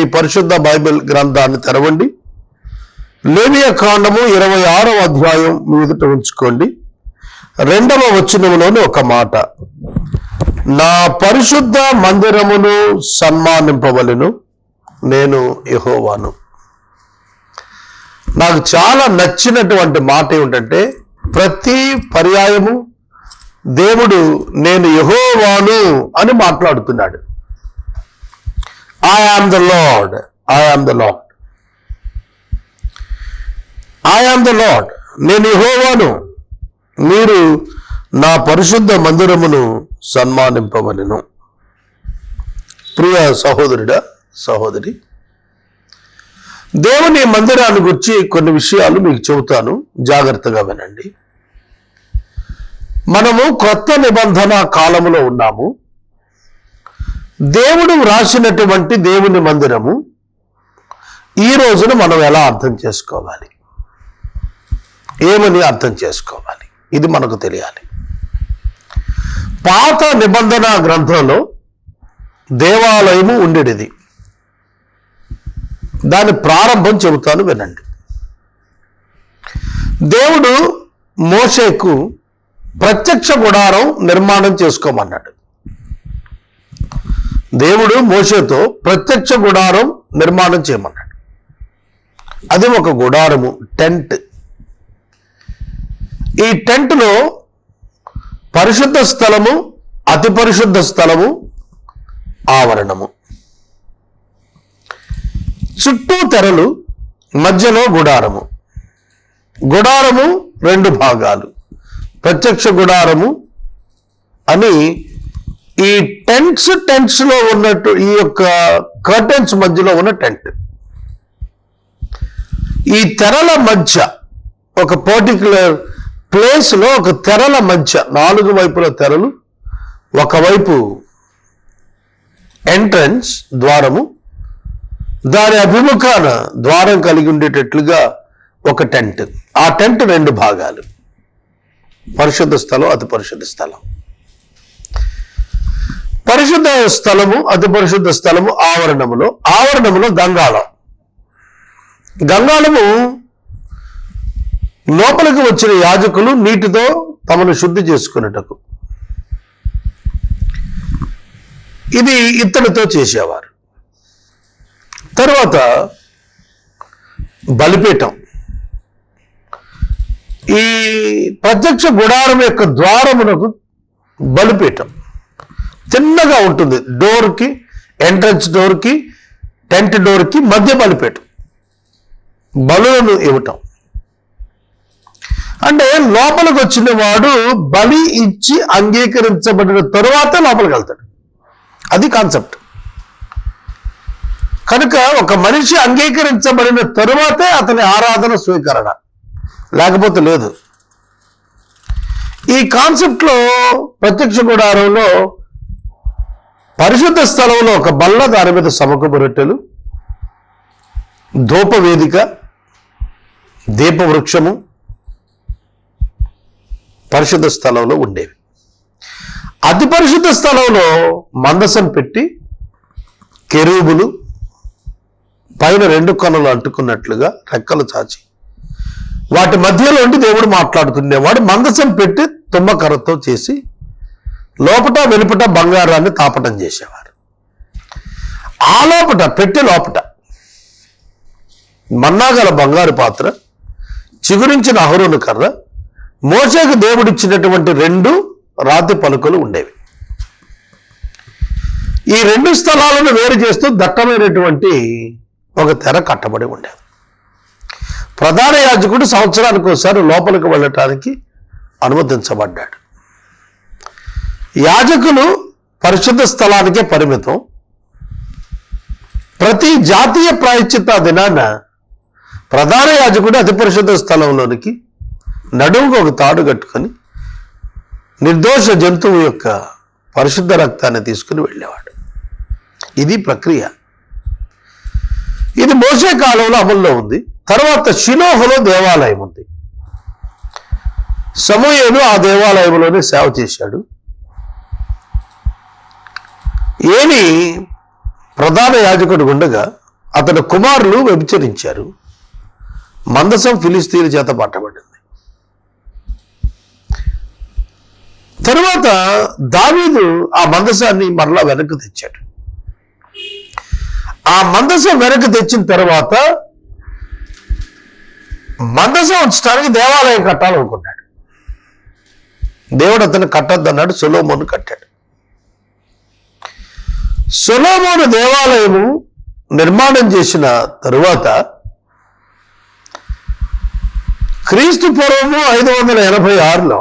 మీ పరిశుద్ధ బైబిల్ గ్రంథాన్ని తెరవండి. లేవియ కాండము 26వ అధ్యాయం మీ ఎదుట ఉంచుకోండి. 2వ వచనములోని ఒక మాట, నా పరిశుద్ధ మందిరమును సన్మానింపవలెను, నేను యెహోవాను. నాకు చాలా నచ్చినటువంటి మాట ఏమిటంటే, ప్రతి పర్యాయము దేవుడు నేను యెహోవాను అని మాట్లాడుతున్నాడు. I am the lord, I am the lord, I am the lord, నేను యెహోవాను, మీరు నా పరిశుద్ధ మందిరమును సన్మానింపవలెను. ప్రియ సహోదరుడా, సహోదరి, దేవుని మందిరాన్ని గురించి కొన్ని విషయాలు మీకు చెబుతాను, జాగ్రత్తగా వినండి. మనము కొత్త నిబంధన కాలములో ఉన్నాము. దేవుడు వ్రాసినటువంటి దేవుని మందిరము ఈ రోజున మనం ఎలా అర్థం చేసుకోవాలి, ఏమని అర్థం చేసుకోవాలి, ఇది మనకు తెలియాలి. పాత నిబంధన గ్రంథంలో దేవాలయము ఉండేది. దాని ప్రారంభం చెబుతాను, వినండి. దేవుడు మోషేకు ప్రత్యక్ష గుడారం నిర్మాణం చేసుకోమన్నాడు. దేవుడు మోషేతో ప్రత్యక్ష గుడారం నిర్మాణం చేయమన్నాడు. అది ఒక గుడారము, టెంట్. ఈ టెంట్లో పరిశుద్ధ స్థలము, అతి పరిశుద్ధ స్థలము, ఆవరణము, చుట్టూ తెరలు, మధ్యలో గుడారము. గుడారము 2 భాగాలు, ప్రత్యక్ష గుడారము అని. ఈ టెంట్స్ లో ఉన్నట్టు ఈ యొక్క కర్టెన్స్ మధ్యలో ఉన్న టెంట్. ఈ తెరల మధ్య ఒక పర్టిక్యులర్ ప్లేస్ లో ఒక తెరల మధ్య 4 వైపుల తెరలు, ఒకవైపు ఎంట్రన్స్ ద్వారము, దాని అభిముఖాన ద్వారం కలిగి ఉండేటట్లుగా ఒక టెంట్. ఆ టెంట్ 2 భాగాలు, పరిశుద్ధ స్థలం, అతి పరిశుద్ధ స్థలం. పరిశుద్ధ స్థలము, అతి పరిశుద్ధ స్థలము ఆవరణములో గంగాళం. గంగాళము లోపలికి వచ్చిన యాజకులు నీటితో తమను శుద్ధి చేసుకునేటకు. ఇది ఇత్తడితో చేసేవారు. తర్వాత బలిపీఠం. ఈ ప్రత్యక్ష గుడారం యొక్క ద్వారమునకు బలిపీఠం చిన్నగా ఉంటుంది. డోర్కి, ఎంట్రన్స్ డోర్కి, టెంట్ డోర్కి మధ్య బలిపీఠం. బలులను ఇవ్వటం అంటే లోపలికి వచ్చిన వాడు బలి ఇచ్చి అంగీకరించబడిన తరువాత లోపలికి వెళ్తాడు. అది కాన్సెప్ట్. కనుక ఒక మనిషి అంగీకరించబడిన తరువాతే అతని ఆరాధన స్వీకరణ, లేకపోతే లేదు. ఈ కాన్సెప్ట్లో ప్రత్యక్ష గుడారంలో పరిశుద్ధ స్థలంలో ఒక బల్ల, దాని మీద సమకపు రొట్టెలు, ధూపవేదిక, దీపవృక్షము పరిశుద్ధ స్థలంలో ఉండేవి. అతి పరిశుద్ధ స్థలంలో మందసం పెట్టి కెరూబులు పైన 2 కొనలు అంటుకున్నట్లుగా రెక్కలు చాచి వాటి మధ్యలో ఉండి దేవుడు మాట్లాడుతుండేవాడు. మందసం పెట్టి తుమ్మకర్రతో చేసి లోపట వెలుపట బంగారాన్ని తాపటం చేసేవారు. ఆ లోపట పెట్టె లోపట మన్నాగల బంగారు పాత్ర, చిగురించిన అహరోను కర్ర, మోషేకు దేవుడిచ్చినటువంటి 2 రాతి పలుకలు ఉండేవి. ఈ 2 స్థలాలను వేరు చేస్తూ దట్టమైనటువంటి ఒక తెర కట్టబడి ఉండేది. ప్రధాన యాజకుడు సంవత్సరానికి ఒకసారి లోపలికి వెళ్ళటానికి అనుమతించబడ్డాడు. యాజకులు పరిశుద్ధ స్థలానికే పరిమితం. ప్రతి జాతీయ ప్రాయశ్చిత్త దినాన ప్రధాన యాజకుడు అతి పరిశుద్ధ స్థలంలోనికి నడుముకు ఒక తాడు కట్టుకొని నిర్దోష జంతువు యొక్క పరిశుద్ధ రక్తాన్ని తీసుకుని వెళ్ళేవాడు. ఇది ప్రక్రియ. ఇది మోషే కాలంలో అమల్లో ఉంది. తర్వాత షిలోహులో దేవాలయం ఉంది. సమూయేలు ఆ దేవాలయంలోనే సేవ చేశాడు. ఏలి ప్రధాన యాజకుడు ఉండగా అతని కుమారులు వ్యభిచరించారు. మందసం ఫిలిస్తీన్ల చేత పట్టబడింది. తరువాత దావీదు ఆ మందసాన్ని మరలా వెనక్కి తెచ్చాడు. ఆ మందసం వెనక్కి తెచ్చిన తర్వాత మందసం ఉంచడానికి దేవాలయం కట్టాలనుకున్నాడు. దేవుడు అతను కట్టొద్దన్నాడు. సొలొమోను కట్టాడు. సొలొమోను దేవాలయము నిర్మాణం చేసిన తరువాత క్రీస్తు పూర్వము 586లో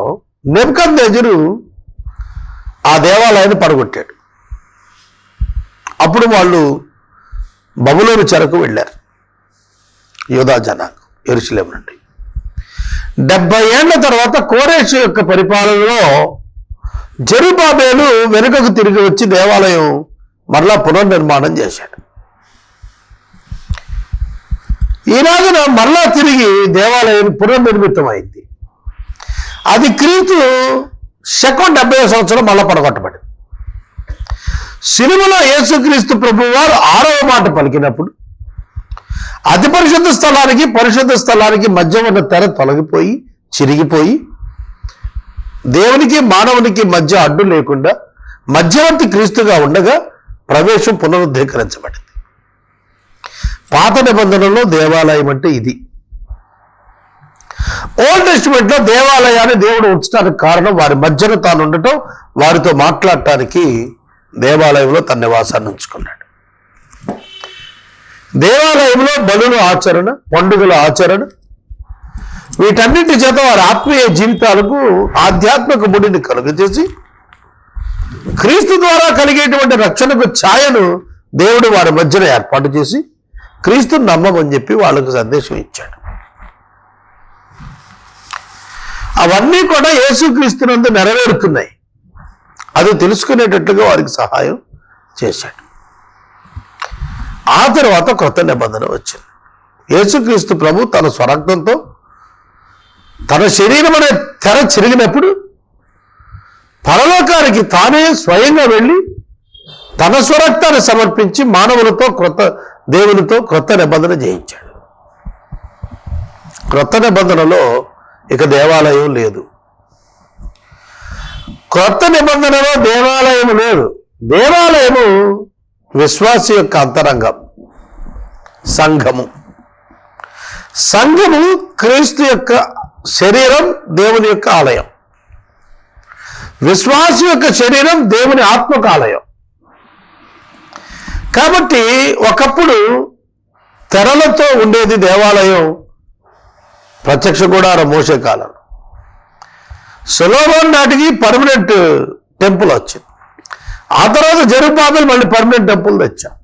నెబుకద్నెజరు ఆ దేవాలయాన్ని పడగొట్టాడు. అప్పుడు వాళ్ళు బబులోను చెరకు వెళ్ళారు. యూదా జనాంగం యెరూషలేము నుండి 70 ఏళ్ల తర్వాత కోరేషు యొక్క పరిపాలనలో జెరుబ్బాబెలు వెనుకకు తిరిగి వచ్చి దేవాలయం మరలా పునర్నిర్మాణం చేశాడు. ఈనాడున మరలా తిరిగి దేవాలయం పునర్నిర్మితమైంది. అది క్రీస్తు శకం 70వ సంవత్సరం మళ్ళా పడగొట్టబడింది. సిలువలో యేసుక్రీస్తు ప్రభువు వారు 6వ మాట పలికినప్పుడు అతి పరిశుద్ధ స్థలానికి పరిశుద్ధ స్థలానికి మధ్య ఉన్న తెర తొలగిపోయి చిరిగిపోయి దేవునికి మానవునికి మధ్య అడ్డు లేకుండా మధ్యవర్తి క్రీస్తుగా ఉండగా ప్రవేశం పునరుద్ధీకరించబడింది. పాత నిబంధనలో దేవాలయం అంటే ఇది. ఓల్డ్ టెస్టిమెంట్లో దేవాలయాన్ని దేవుడు ఉంచడానికి కారణం వారి మధ్యన తాను ఉండటం, వారితో మాట్లాడటానికి దేవాలయంలో తన నివాసాన్ని ఉంచుకున్నాడు. దేవాలయంలో బలుల ఆచరణ, పండుగల ఆచరణ, వీటన్నిటి చేత వారి ఆత్మీయ జీవితాలకు ఆధ్యాత్మిక ముడిని కలుగజేసి క్రీస్తు ద్వారా కలిగేటువంటి రక్షణకు ఛాయను దేవుడు వారి మధ్యన ఏర్పాటు చేసి క్రీస్తుని నమ్మమని చెప్పి వాళ్ళకు సందేశం ఇచ్చాడు. అవన్నీ కూడా యేసుక్రీస్తునందు నెరవేరుతున్నాయి. అది తెలుసుకునేటట్టుగా వారికి సహాయం చేశాడు. ఆ తర్వాత క్రొత్త నిబంధన వచ్చింది. యేసుక్రీస్తు ప్రభు తన స్వరక్తంతో తన శరీరం అనే తెర చిరిగినప్పుడు పరలోకానికి తానే స్వయంగా వెళ్ళి తన స్వరక్తాన్ని సమర్పించి మానవులతో దేవునితో క్రొత్త నిబంధన చేయించాడు. క్రొత్త నిబంధనలో ఇక దేవాలయం లేదు. క్రొత్త నిబంధనలో దేవాలయం లేదు. దేవాలయము విశ్వాసి యొక్క అంతరంగం, సంఘము. సంఘము క్రీస్తు యొక్క శరీరం, దేవుని యొక్క ఆలయం. విశ్వాసి యొక్క శరీరం దేవుని ఆత్మక ఆలయం. కాబట్టి ఒకప్పుడు తెరలతో ఉండేది దేవాలయం. ప్రత్యక్ష గుడారం మోసే కాలం. సొలొమోను నాటికి పర్మనెంట్ టెంపుల్ వచ్చింది. ఆ తర్వాత జెరుబ్బాబెలు మళ్ళీ పర్మనెంట్ టెంపుల్ తెచ్చాం.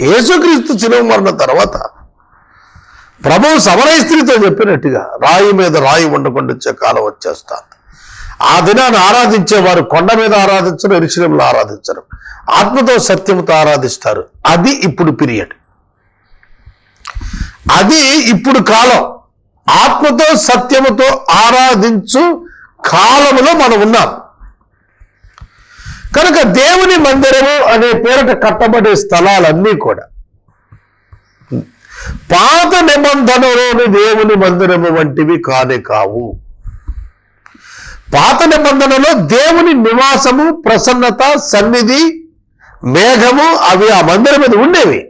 యేసుక్రీస్తు శిలువ మరణం తర్వాత ప్రభువు సమరయ స్త్రీతో చెప్పినట్టుగా రాయి మీద రాయి ఉండకుండా వచ్చే కాలం వచ్చేస్తాను. ఆ దినాన్ని ఆరాధించేవారు కొండ మీద ఆరాధించరు, యెరూషలేములో ఆరాధించరు, ఆత్మతో సత్యముతో ఆరాధిస్తారు. అది ఇప్పుడు పీరియడ్. అది ఇప్పుడు కాలం. ఆత్మతో సత్యముతో ఆరాధించు కాలములో మనం ఉన్నాం. కనుక దేవుని మందిరము అనే పేరిట కట్టబడే స్థలాలన్నీ కూడా పాత నిబంధనలోని దేవుని మందిరము వంటివి కానే కావు. పాత నిబంధనలో దేవుని నివాసము, ప్రసన్నత, సన్నిధి, మేఘము అవి ఆ మందిరం మీద ఉండేవి.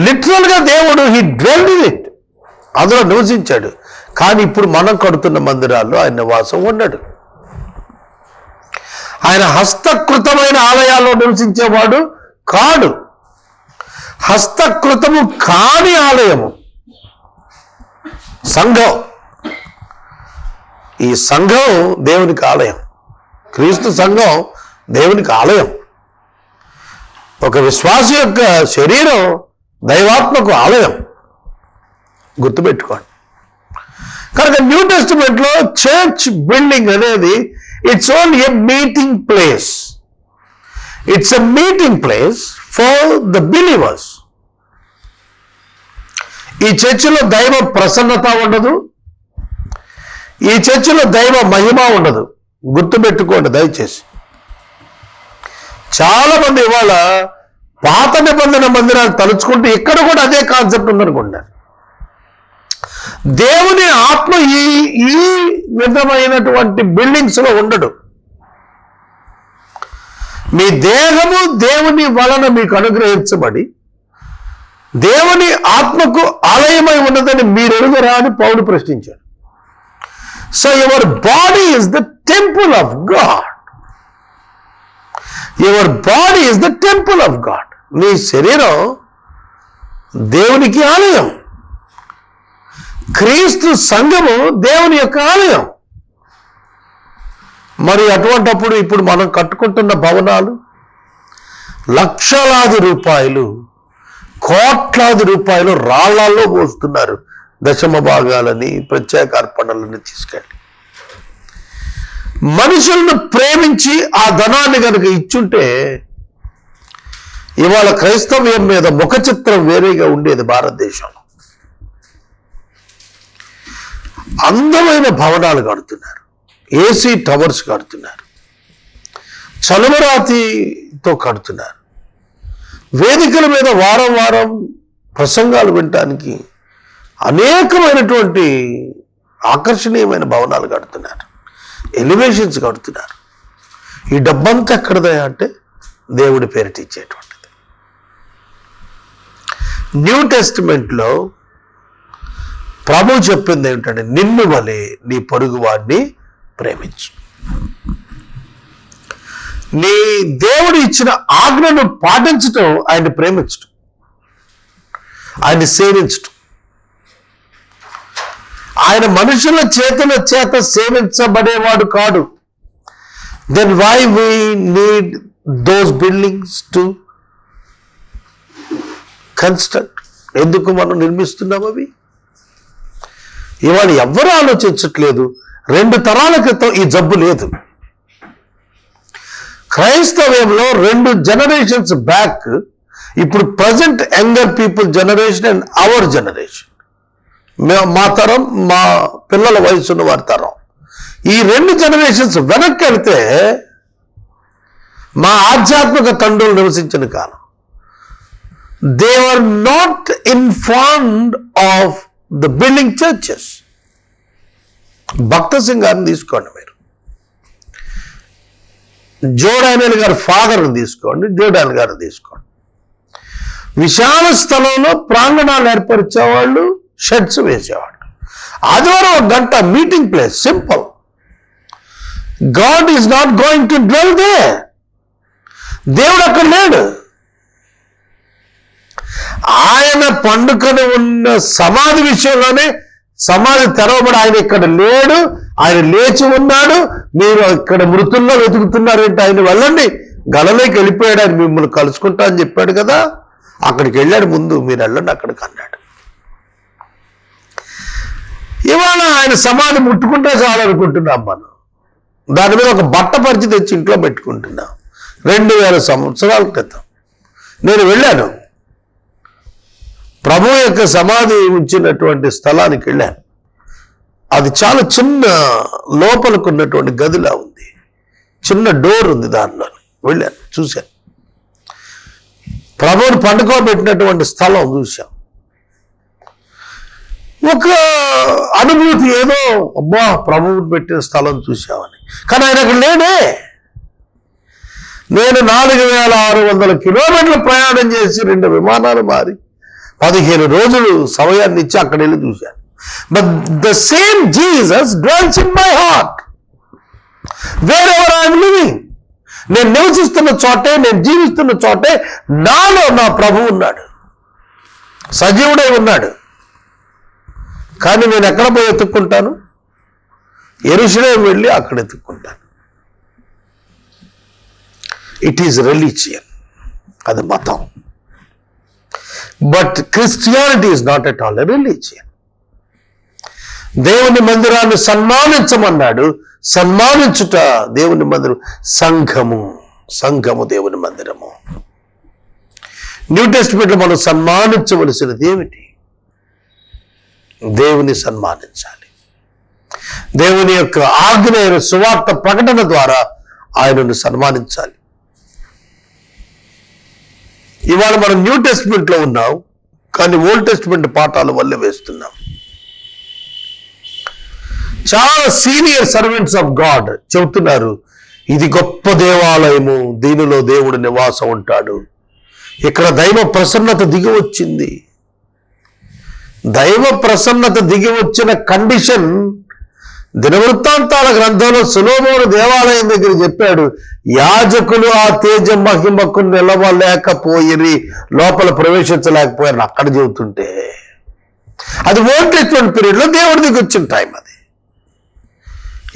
లిటరల్ గా దేవుడు హీ డ్వెల్డ్ ఇన్ ఇట్, అందులో నివసించాడు. కానీ ఇప్పుడు మనం కడుతున్న మందిరాల్లో ఆయన నివాసం ఉండడు. ఆయన హస్తకృతమైన ఆలయాల్లో నివసించేవాడు కాడు. హస్తకృతము కాని ఆలయము సంఘం. ఈ సంఘం దేవునికి ఆలయం. క్రీస్తు సంఘం దేవునికి ఆలయం. ఒక విశ్వాసి యొక్క శరీరం దైవాత్మకు ఆలయం. గుర్తుపెట్టుకోండి. కనుక న్యూ టెస్టిమెంట్ లో చర్చ్ బిల్డింగ్ అనేది it's only a meeting place. It's a meeting place for the believers. ఈ చర్చిలో దైవ ప్రసన్నత ఉండదు. ఈ చర్చిలో దైవ మహిమ ఉండదు. గుర్తుపెట్టుకోండి దయచేసి. చాలా మంది ఇవాళ పాత నిబంధన మందిరాలు తలుచుకుంటే ఇక్కడ కూడా అదే కాన్సెప్ట్ ఉందనుకుంటారు. దేవుని ఆత్మ ఈ విధమైనటువంటి బిల్డింగ్స్ లో ఉండడు. మీ దేహము దేవుని వలన మీకు అనుగ్రహించబడి దేవుని ఆత్మకు ఆలయమై ఉన్నదని మీరు ఎరుగరా అని పౌలు ప్రశ్నించాడు. So your body is the temple of God. Your body is the temple of God. నీ శరీరం దేవునికి ఆలయం. క్రీస్తు సంఘము దేవుని యొక్క ఆలయం. మరి అటువంటప్పుడు ఇప్పుడు మనం కట్టుకుంటున్న భవనాలు లక్షలాది రూపాయలు, కోట్లాది రూపాయలు రాళ్లలో పోస్తున్నారు. దశమ భాగాలని, ప్రత్యేక అర్పణలని తీసుకెళ్ళి మనుషులను ప్రేమించి ఆ ధనాన్ని కనుక ఇచ్చుంటే ఇవాళ క్రైస్తవ్యం మీద ముఖ చిత్రం వేరేగా ఉండేది. భారతదేశంలో అందమైన భవనాలు కడుతున్నారు, ఏసీ టవర్స్ కడుతున్నారు, చలువరాతితో కడుతున్నారు, వేదికల మీద వారం వారం ప్రసంగాలు వినటానికి అనేకమైనటువంటి ఆకర్షణీయమైన భవనాలు కడుతున్నారు, ఎలివేషన్స్ కడుతున్నారు. ఈ డబ్బంతా ఎక్కడదా అంటే దేవుడి పేరిట ఇచ్చేటువంటిది. న్యూ టెస్టిమెంట్లో ప్రభు చెప్పింది ఏమిటంటే, నిన్ను వలె నీ పొరుగు వాడిని ప్రేమించు. నీ దేవుడు ఇచ్చిన ఆజ్ఞను పాటించటం ఆయన్ని ప్రేమించటం, ఆయన్ని సేవించటం. ఆయన మనుషుల చేతుల చేత సేవించబడేవాడు కాడు. Then why we need those buildings to construct? ఎందుకు మనం నిర్మిస్తున్నాం అవి? ఇవాళ ఎవ్వరూ ఆలోచించట్లేదు. 2 తరాల క్రితం ఈ జబ్బు లేదు. క్రైస్తవ్యంలో 2 జనరేషన్స్ బ్యాక్, ఇప్పుడు present younger people generation and hour generation, మా తరం, మా పిల్లల వయసున్న వారి తరం, ఈ 2 జనరేషన్స్ వెనక్కి వెళ్తే మా ఆధ్యాత్మిక తండ్రులు నివసించిన కాలం, they are not informed of the building churches. Bakht Singh గారిని తీసుకోండి, మీరు జో డానియల్ గారి ఫాదర్ని తీసుకోండి, జో డానియల్ గారిని తీసుకోండి. విశాల స్థలంలో ప్రాంగణాలు ఏర్పరిచేవాళ్ళు, షెడ్స్ వేసేవాళ్ళు. ఆదివారం 1 గంట meeting place, simple. God is not going to dwell there. దేవుడు అక్కడ లేడు. ఆయన పండుకొని ఉన్న సమాధి విషయంలోనే సమాధి తెరవబడి ఆయన ఇక్కడ లేడు, ఆయన లేచి ఉన్నాడు, మీరు ఇక్కడ మృతుల్లో వెతుకుతున్నారేంటి, ఆయన వెళ్ళండి, గలలోకి వెళ్ళిపోయాడు, ఆయన మిమ్మల్ని కలుసుకుంటా అని చెప్పాడు కదా, అక్కడికి వెళ్ళాడు ముందు, మీరు వెళ్ళండి అక్కడికి అన్నాడు. ఇవాళ ఆయన సమాధి ముట్టుకుంటే చాలనుకుంటున్నాం మనం. దాని మీద ఒక బట్ట పరిచి తెచ్చి ఇంట్లో పెట్టుకుంటున్నాం. 2000 సంవత్సరాల క్రితం నేను వెళ్ళాను, ప్రభు యొక్క సమాధి ఉంచినటువంటి స్థలానికి వెళ్ళాను. అది చాలా చిన్న, లోపలికున్నటువంటి గదిలా ఉంది, చిన్న డోర్ ఉంది, దానిలో వెళ్ళాను, చూశాను. ప్రభువుని పండుకోబెట్టినటువంటి స్థలం చూశాం. ఒక అనుభూతి, ఏదో అబ్బా ప్రభువుని పెట్టిన స్థలం చూశామని. కానీ ఆయన అక్కడ లేడే. నేను 4600 కిలోమీటర్లు ప్రయాణం చేసి 2 విమానాలు మారి 15 రోజులు సమయాన్ని ఇచ్చి అక్కడ వెళ్ళి చూశాను. But the same Jesus dwells in my heart wear ever I'm living. నేను నివసిస్తున్న చోటే, నేను జీవిస్తున్న చోటే నాలో నా ప్రభు ఉన్నాడు, సజీవుడై ఉన్నాడు. కానీ నేను ఎక్కడ పోయి ఎత్తుక్కుంటాను? యెరూషలేము వెళ్ళి అక్కడ ఎత్తుక్కుంటాను. ఇట్ ఈజ్ రిలీజియన్, అది మతం. But Christianity is not at all a religion. దేవుని మందిరాన్ని సన్మానించమన్నాడు. సన్మానించుట దేవుని మందిరం, సంఘము, సంఘము దేవుని మందిరము. న్యూ టెస్టిమెంట్లో మనం సన్మానించవలసినది ఏమిటి? దేవుని సన్మానించాలి. దేవుని యొక్క ఆజ్ఞ అయిన సువార్త ప్రకటన ద్వారా ఆయనను సన్మానించాలి. ఇవాళ మనం న్యూ టెస్ట్మెంట్లో ఉన్నాం, కానీ ఓల్డ్ టెస్ట్మెంట్ పాఠాలు వల్లే వేస్తున్నాం. చాలా సీనియర్ సర్వెంట్స్ ఆఫ్ గాడ్ చెబుతున్నారు, ఇది గొప్ప దేవాలయము, దీనిలో దేవుడు నివాసం ఉంటాడు, ఇక్కడ దైవ ప్రసన్నత దిగి వచ్చింది. దైవ ప్రసన్నత దిగి వచ్చిన కండిషన్ దినవృత్తాంతాల గ్రంథంలో సొలొమోను దేవాలయం దగ్గర చెప్పాడు, యాజకులు ఆ తేజ మహిమకు నిలవలేకపోయిరి, లోపల ప్రవేశించలేకపోయారు అక్కడ చెబుతుంటే, అది ఓల్డ్ టెస్ట్మెంట్ పీరియడ్లో దేవుడి దిగి వచ్చిన టైం అది.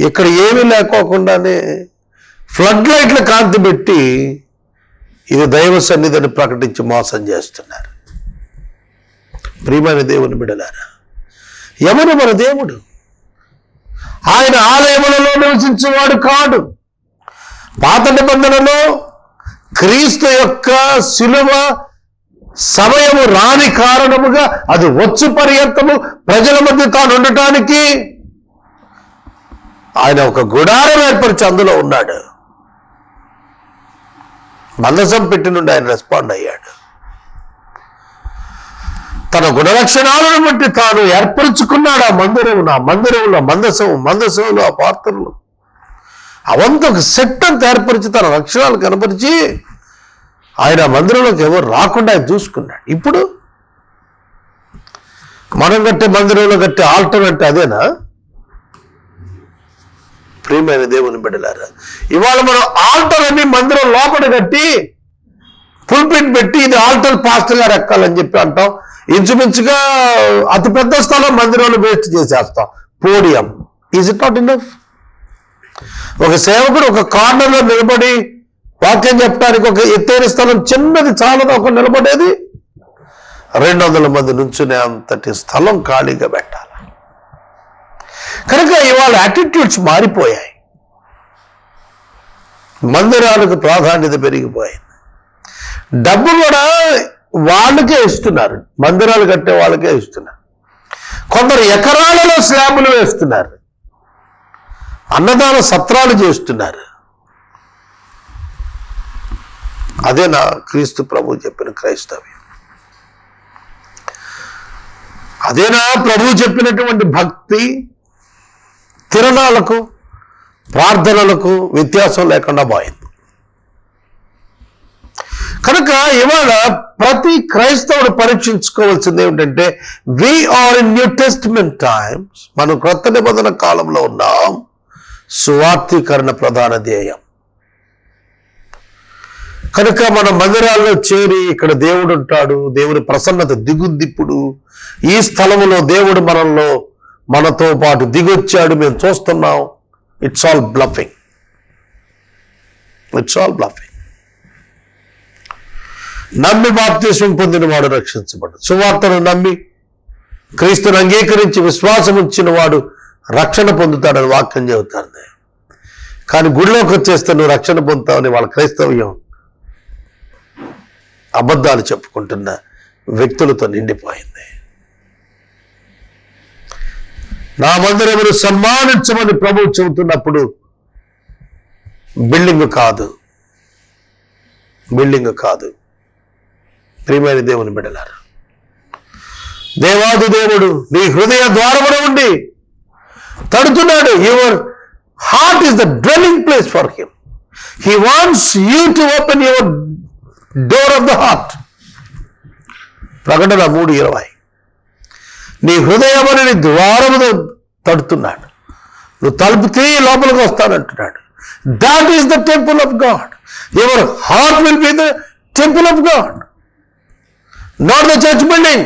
ఇక్కడ ఏమీ లేకోకుండానే ఫ్లడ్ లైట్ల కాంతి పెట్టి ఇది దైవ సన్నిధిని ప్రకటించి మోసం చేస్తున్నారు. ప్రియమైన దేవుని బిడ్డలారా, ఎవరు మన దేవుడు? ఆయన ఆలయములలో నివసించేవాడు కాడు. పాత నిబంధనలో క్రీస్తు యొక్క శిలువ సమయము రాని కారణముగా అది వచ్చు పర్యంతము ప్రజల మధ్య తాను ఉండటానికి ఆయన ఒక గుడారం ఏర్పరిచి అందులో ఉన్నాడు. మందసం పెట్టి నుండి ఆయన రెస్పాండ్ అయ్యాడు. తన గుణలక్షణాలను బట్టి తాను ఏర్పరుచుకున్నాడు ఆ మందిరంలో మందసంలో ఆ పాత్రలు అవంతా ఒక సెట్ అంతా ఏర్పరిచి తన లక్షణాలు కనపరిచి ఆయన మందిరంలోకి ఎవరు రాకుండా ఆయన చూసుకున్నాడు. ఇప్పుడు మనం కట్టే మందిరంలో కట్టే ఆల్టర్ అంటే అదేనా? ప్రియమైన దేవుని బిడ్డలారా, ఇవాళ మనం ఆల్టర్ అని మందిరం లోపల కట్టి పుల్పిట్ పెట్టి ఇది ఆల్టర్ పాస్టర్ గారు ఎక్కాలని చెప్పి అంటాం. ఇంచుమించుగా అతిపెద్ద స్థలం మందిరంలో వేస్ట్ చేసేస్తాం. Podium is it not enough? ఒక సేవకుడు ఒక కార్నర్లో నిలబడి వాక్యం చెప్పడానికి ఒక ఎత్తైన స్థలం చిన్నది చాలదు, ఒక నిలబడేది 200 మంది నుంచునే అంతటి స్థలం ఖాళీగా పెట్టాలి. కనుక ఇవాళ యాటిట్యూడ్స్ మారిపోయాయి, మందిరాలకు ప్రాధాన్యత పెరిగిపోయింది. డబ్బు కూడా వాళ్ళకే ఇస్తున్నారు, మందిరాలు కట్టే వాళ్ళకే ఇస్తున్నారు. కొందరు ఎకరాలలో స్లాబులు వేస్తున్నారు, అన్నదాన సత్రాలు చేస్తున్నారు. అదే నా క్రీస్తు ప్రభు చెప్పిన క్రైస్తవ్యం, అదేనా ప్రభు చెప్పినటువంటి భక్తి. తిరణాలకు ప్రార్థనలకు వ్యత్యాసం లేకుండా పోయింది. కనుక ఇవాళ ప్రతి క్రైస్తవుడు పరీక్షించుకోవాల్సింది ఏమిటంటే, we are in New Testament times, మనం క్రొత్త నిబంధన కాలంలో ఉన్నాం. సువార్తీకరణ ప్రధాన ధ్యేయం. కనుక మన మందిరాల్లో చేరి ఇక్కడ దేవుడు ఉంటాడు, దేవుని ప్రసన్నత దిగుద్దిప్పుడు ఈ స్థలములో దేవుడు మనతో పాటు దిగొచ్చాడు, మేము చూస్తున్నాం. It's all bluffing. నమ్మి బాప్తిస్మం పొందిన వాడు రక్షించబడు, సువార్తను నమ్మి క్రీస్తుని అంగీకరించి విశ్వాసం ఉంచిన వాడు రక్షణ పొందుతాడని వాక్యం చెబుతాడు. కానీ గుడిలోకి వచ్చేస్తే నువ్వు రక్షణ పొందుతావని వాళ్ళ క్రైస్తవ్యం అబద్ధాలు చెప్పుకుంటున్న వ్యక్తులతో నిండిపోయింది. నా మందిరమును సన్మానించమని ప్రభువు చెబుతున్నప్పుడు బిల్డింగ్ కాదు. ప్రియమైన దేవుని బిడ్డలారా, దేవాది దేవుడు నీ హృదయ ద్వారమున ఉండి తడుతున్నాడు. Your heart is the dwelling place for him. He wants you to open your door of the heart. ప్రకటన 3:20. నీ హృదయమని నీ ద్వారమును తడుతున్నాడు, నువ్వు తలుపు తీయి లోపలికి వస్తానంటున్నాడు. That is the temple of God. Your heart will be the temple of God, not the church building.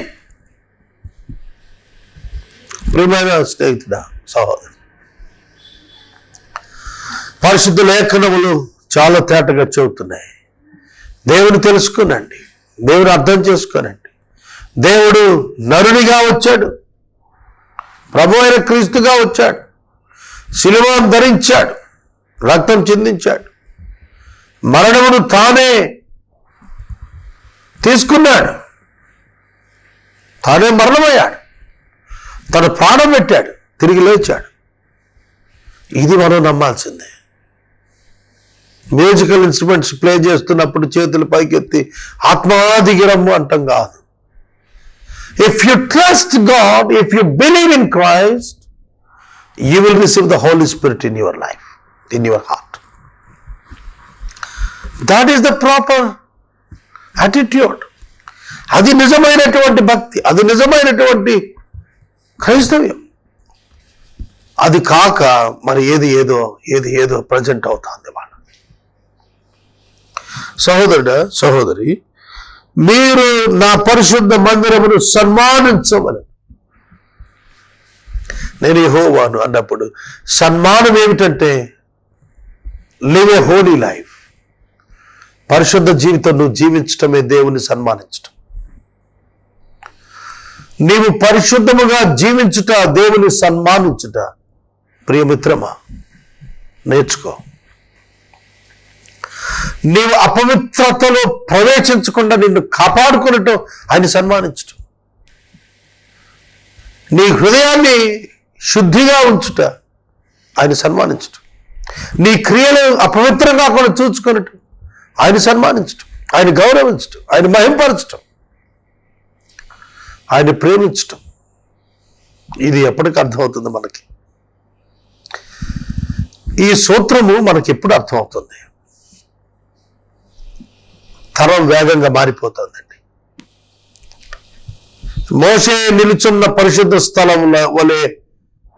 ప్రియమైన స్నేహితుడా, సహోదరు, పరిశుద్ధ లేఖనములు చాలా తేటగా చెబుతున్నాయి. దేవుని తెలుసుకోనండి, దేవుని అర్థం చేసుకోనండి. దేవుడు నరునిగా వచ్చాడు, ప్రభు అయిన క్రీస్తుగా వచ్చాడు, శిలువను ధరించాడు, రక్తం చిందించాడు, మరణమును తానే తీసుకున్నాడు, తానే మరణమయ్యాడు, తన ప్రాణం పెట్టాడు, తిరిగి లేచాడు. ఇది మనం నమ్మాల్సిందే. మ్యూజికల్ ఇన్స్ట్రుమెంట్స్ ప్లే చేస్తున్నప్పుడు చేతులు పైకెత్తి ఆత్మాదిగిరము అంటాం కాదు. If you trust God, if you believe in Christ, you will receive the Holy Spirit in your life, in your heart. That is the proper attitude. అది నిజమైనటువంటి భక్తి, అది నిజమైనటువంటి క్రైస్తవ్యం. అది కాక మరి ఏది ఏదో ప్రజెంట్ అవుతుంది వాళ్ళ. సహోదరుడా, సహోదరి, మీరు నా పరిశుద్ధ మందిరమును సన్మానించమని నేను యెహోవాను అన్నప్పుడు సన్మానం ఏమిటంటే లివ్ ఏ హోలీ లైఫ్. పరిశుద్ధ జీవితం నువ్వు జీవించటమే దేవుని సన్మానించటం. నీవు పరిశుద్ధముగా జీవించుట దేవుని సన్మానించుట. ప్రియమిత్రమా, నేర్చుకో. నీవు అపవిత్రతలో ప్రవేశించకుండా నిన్ను కాపాడుకున్నట్టు ఆయన సన్మానించటం. నీ హృదయాన్ని శుద్ధిగా ఉంచుట ఆయన సన్మానించటం. నీ క్రియలు అపవిత్రంగా కూడా చూసుకున్నట్టు ఆయన సన్మానించటం, ఆయన గౌరవించటం, ఆయన మహింపరచటం, ఆయన ప్రేమించటం. ఇది ఎప్పటికీ అర్థమవుతుంది మనకి. ఈ సూత్రము మనకి ఎప్పుడు అర్థమవుతుంది? తరం వేగంగా మారిపోతుందండి. మోషే నిలుచున్న పరిశుద్ధ స్థలం వలె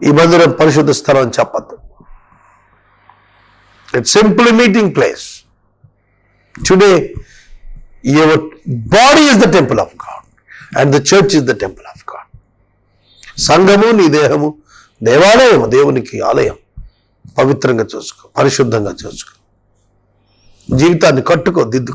ఈ మందిరం పరిశుద్ధ స్థలం అని చెప్పద్దు. It's simply meeting place. Today your body is the temple of God and the church is the temple of God. సంఘము నీ దేహము దేవాలయము, దేవునికి ఆలయం. పవిత్రంగా చూసుకో, పరిశుద్ధంగా చూసుకో, జీవితాన్ని కట్టుకో, దిద్దుకో.